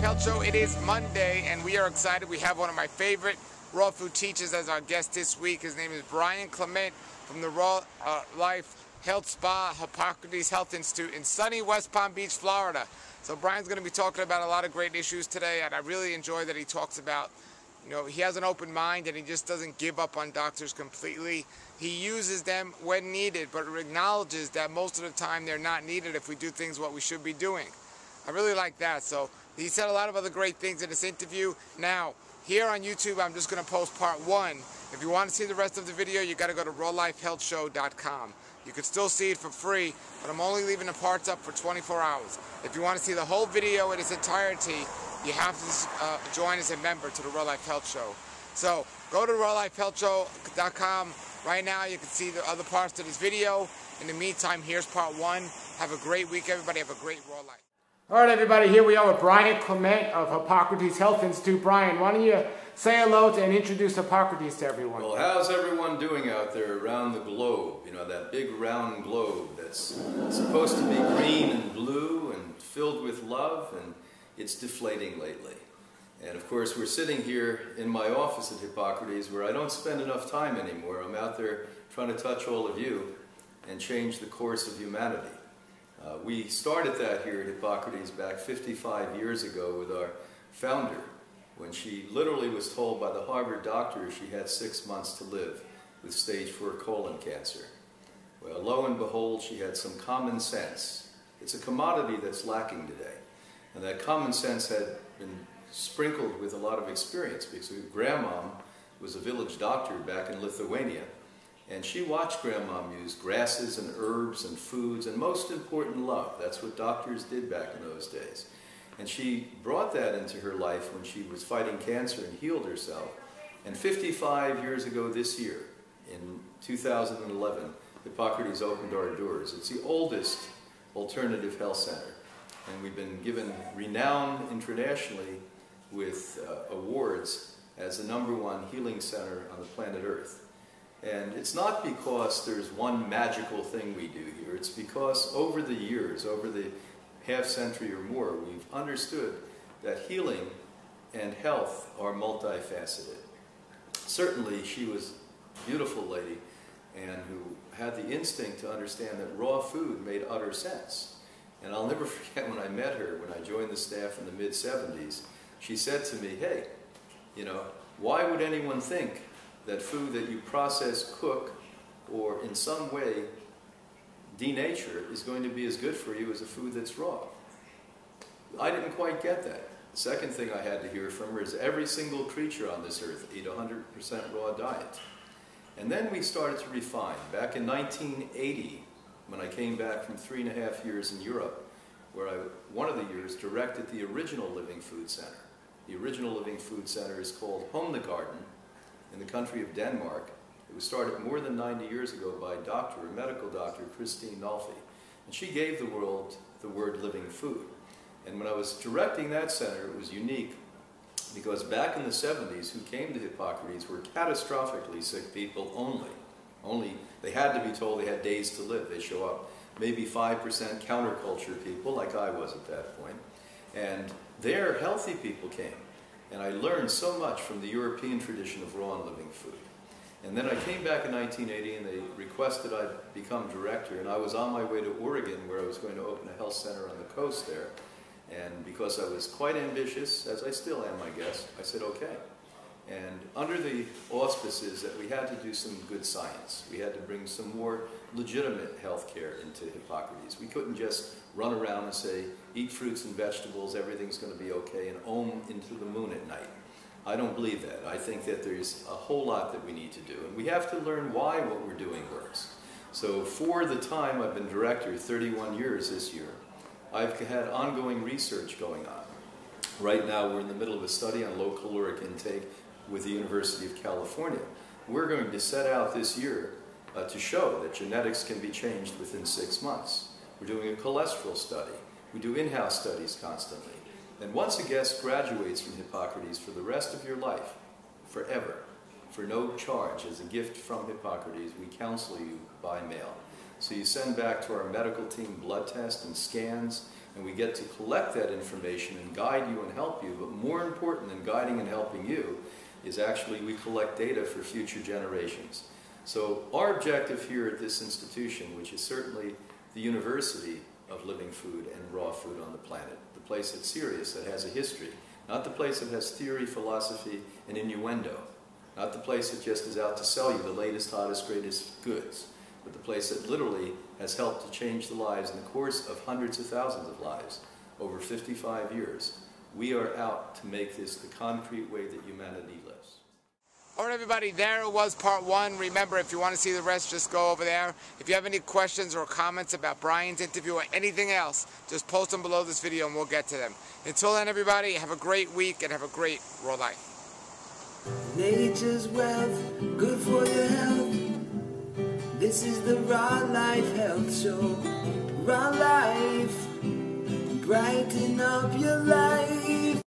Health Show. It is Monday, and we are excited. We have one of my favorite raw food teachers as our guest this week. His name is Clement from the Raw Life Health Spa, Hippocrates Health Institute in sunny West Palm Beach, Florida. So Brian's going to be talking about a lot of great issues today, and I really enjoy that he talks about, he has an open mind and he just doesn't give up on doctors completely. He uses them when needed, but acknowledges that most of the time they're not needed if we do things what we should be doing. I really like that. So he said a lot of other great things in this interview. Now, here on YouTube, I'm just going to post part 1. If you want to see the rest of the video, you got to go to rawlifehealthshow.com. You can still see it for free, but I'm only leaving the parts up for 24 hours. If you want to see the whole video in its entirety, you have to join as a member to the Raw Life Health Show. So go to rawlifehealthshow.com. Right now you can see the other parts of this video. In the meantime, here's part 1. Have a great week, everybody. Have a great Raw Life. All right, everybody, here we are with Brian Clement of Hippocrates Health Institute. Brian, why don't you say hello and introduce Hippocrates to everyone? Well, how's everyone doing out there around the globe? That big round globe that's supposed to be green and blue and filled with love, and it's deflating lately. And of course, we're sitting here in my office at Hippocrates where I don't spend enough time anymore. I'm out there trying to touch all of you and change the course of humanity. We started that here at Hippocrates back 55 years ago with our founder, when she literally was told by the Harvard doctor she had 6 months to live with stage 4 colon cancer. Well, lo and behold, she had some common sense. It's a commodity that's lacking today. And that common sense had been sprinkled with a lot of experience, because her grandmom was a village doctor back in Lithuania. And she watched grandmom use grasses and herbs and foods, and most important, love. That's what doctors did back in those days. And she brought that into her life when she was fighting cancer and healed herself. And 55 years ago this year, in 2011, Hippocrates opened our doors. It's the oldest alternative health center. And we've been given renown internationally with awards as the #1 healing center on the planet Earth. And it's not because there's one magical thing we do here. It's because over the years, over the half century or more, we've understood that healing and health are multifaceted. Certainly, she was a beautiful lady and who had the instinct to understand that raw food made utter sense. And I'll never forget when I met her, when I joined the staff in the mid-70s, she said to me, hey, why would anyone think that food that you process, cook, or in some way denature is going to be as good for you as a food that's raw? I didn't quite get that. The second thing I had to hear from her is every single creature on this earth eat a 100% raw diet. And then we started to refine. Back in 1980, when I came back from 3.5 years in Europe, where I, one of the years, directed the original Living Food Center. The original Living Food Center is called Home the Garden in the country of Denmark. It was started more than 90 years ago by a medical doctor, Christine Nolfi. And she gave the world the word living food. And when I was directing that center, it was unique because back in the 70s, who came to Hippocrates were catastrophically sick people only. They had to be told they had days to live. They show up. Maybe 5% counterculture people, like I was at that point. And there, healthy people came. And I learned so much from the European tradition of raw and living food. And then I came back in 1980 and they requested I become director, and I was on my way to Oregon where I was going to open a health center on the coast there. And because I was quite ambitious, as I still am, I guess, I said okay. And under the auspices that we had to do some good science, we had to bring some more legitimate health care into Hippocrates. We couldn't just run around and say, eat fruits and vegetables, everything's going to be okay, and ohm into the moon at night. I don't believe that. I think that there's a whole lot that we need to do, and we have to learn why what we're doing works. So for the time I've been director, 31 years this year, I've had ongoing research going on. Right now we're in the middle of a study on low caloric intake with the University of California. We're going to set out this year to show that genetics can be changed within 6 months. We're doing a cholesterol study. We do in-house studies constantly. And once a guest graduates from Hippocrates for the rest of your life, forever, for no charge, as a gift from Hippocrates, we counsel you by mail. So you send back to our medical team blood tests and scans. And we get to collect that information and guide you and help you. But more important than guiding and helping you is actually we collect data for future generations. So our objective here at this institution, which is certainly the university of living food and raw food on the planet, the place that's serious, that has a history, not the place that has theory, philosophy, and innuendo, not the place that just is out to sell you the latest, hottest, greatest goods, but the place that literally has helped to change the lives in the course of hundreds of thousands of lives over 55 years. We are out to make this the concrete way that humanity lives. All right, everybody, there it was part one. Remember, if you want to see the rest, just go over there. If you have any questions or comments about Brian's interview or anything else, just post them below this video and we'll get to them. Until then, everybody, have a great week and have a great raw life. Nature's wealth, good for your health. This is the Raw Life Health Show. Raw Life, brighten up your life.